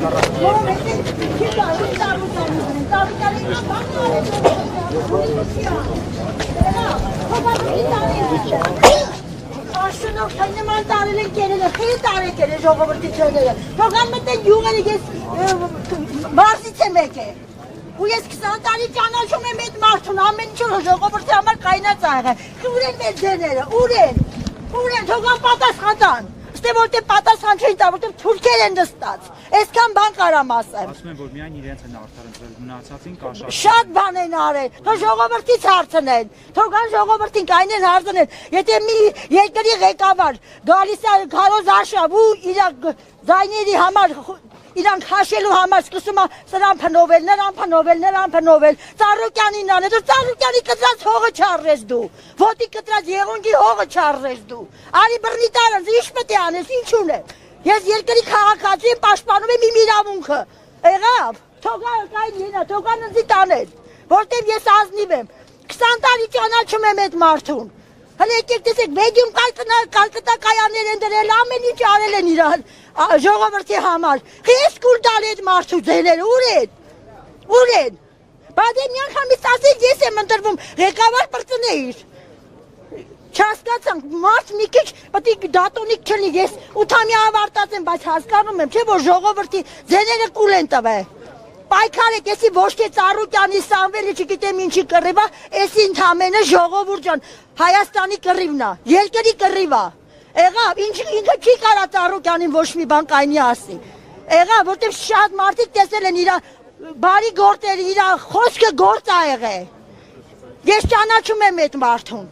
Aşkına kendiman tarihlen gelene, hayır tarih gelene jogaberti söyleye. Programda yuğarı geç varsı temeke. Bu eski sanatari canal şu Mehmet Martun amen çoğu jogaberti amar kaynat sahibi. Uren verdenere, uren jogan patas katan. Ստե որտե պատասխան չէին տա, որտե թուրքեր են նստած։ Այսքան բան կարամ ասեմ։ Ասում են, որ միայն իրենց են արդարացրել, մնացածին կաշառել։ Շատ բան են արել։ Թող ժողովրդից հարցնեն։ Թող կան ժողովրդին կայնեն հարցնեն։ Եթե մի երկրի ղեկավար գալիս է Քարոզ Աշավ ու իր ձայների համար իրանք հաշելու համար սկսում է սրան փնովել, նրան փնովել, Ծառուկյանին անել, դու Ծառուկյանի կտրած հողը չառես դու, ոտի կտրած եղունգի հողը չառես դու, արի բռնի տարանց, ինչ պետք է անես, ինչ ունե, ես երկրի քաղաքացի եմ, պաշտպանում եմ իմ իրավունքը, եղավ, թողան ենա, թողան ինձի տանել, որտեղ ես ազնիվ եմ, 20 տարի ճանաչում եմ այդ մարդուն, հələ եկեք տեսեք, մեդիում կալկտա կայաններ են դրել, ամեն ինչ արել են իրան ժողովրդի համար, ես կուր դալ այդ մարդու ձեները, ուր են, բայց մի անգամից ասել ես եմ ընտրվում, ղեկավար պրծնեիր, չհասկացանք, մարդ մի քիչ պետք է դատոնիկ չլինի, ես 8-ամյա ավարտած եմ, բայց հասկանում եմ, չէ՞ որ ժողովրդի ձեները կուլ են տվել, պայքար եք, եսի ոչ թե Ծառուկյանի, Սամվելի, չգիտեմ ինչի կռիվ է, եսի ընդամենը ժողովուրդ ջան, Հայաստանի կռիվն է, երկրի կռիվ է, եղավ, ինքը չի կարա Ծառուկյանին ոչ մի բան կայնի ասի, եղավ, որտեղ շատ մարդիկ տեսել են իր բարի գործերը, իր խոսքը գործ ա եղել, ես ճանաչում եմ այդ մարդուն,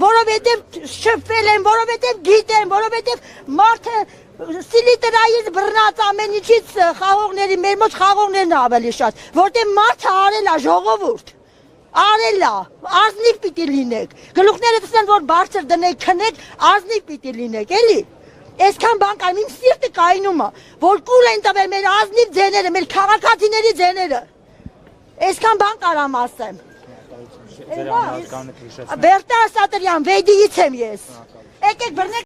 որովհետև շփվել եմ, որովհետև գիտեմ, որովհետև մարդը սիլիտրայից բռնած ամեն ինչից խաղողների, մեր մոտ խաղողներն ավելի շատ, որտեղ մարդը արել է ժողովուրդ, արել է, ազնիվ պիտի լինեք, գլուխները տեսնեն, որ բարձր դնեք, քնեք, ազնիվ պիտի լինեք, էլի, այսքան բան կայմ, իմ սիրտը կայնում է, որ կուլ են տվել մեր ազնիվ ձեները, մեր քաղաքացիների ձեները, այսքան բան կարամ ասեմ, Բերտա Սատրյան, Վեդիից եմ ես, եկեք բռնեք